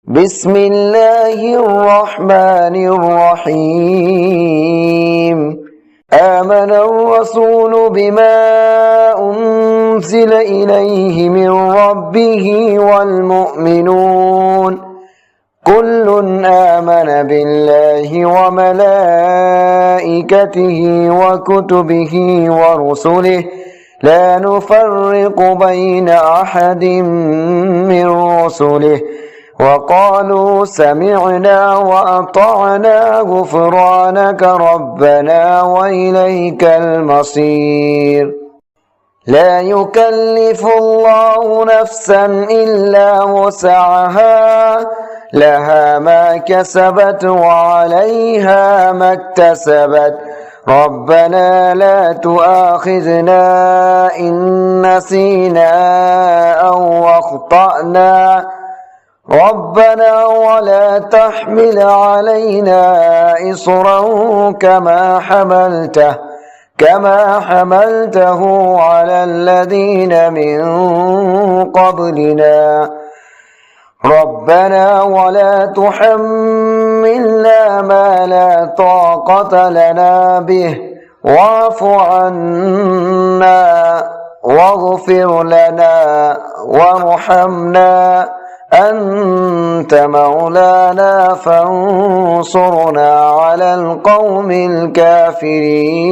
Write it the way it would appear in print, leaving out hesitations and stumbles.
بسم الله الرحمن الرحيم آمن الرسول بما أنزل إليه من ربه والمؤمنون كل آمن بالله وملائكته وكتبه ورسله لا نفرق بين أحد من رسله وقالوا سمعنا وأطعنا غفرانك ربنا وإليك المصير لا يكلف الله نفسا إلا وسعها لها ما كسبت وعليها ما اكتسبت ربنا لا تؤاخذنا إن نسينا أو أخطأنا ربنا ولا تحمل علينا إصرا كما حملته على الذين من قبلنا ربنا ولا تحملنا ما لا طاقة لنا به واعف عنا واغفر لنا وارحمنا أنت مولانا فانصرنا على القوم الكافرين.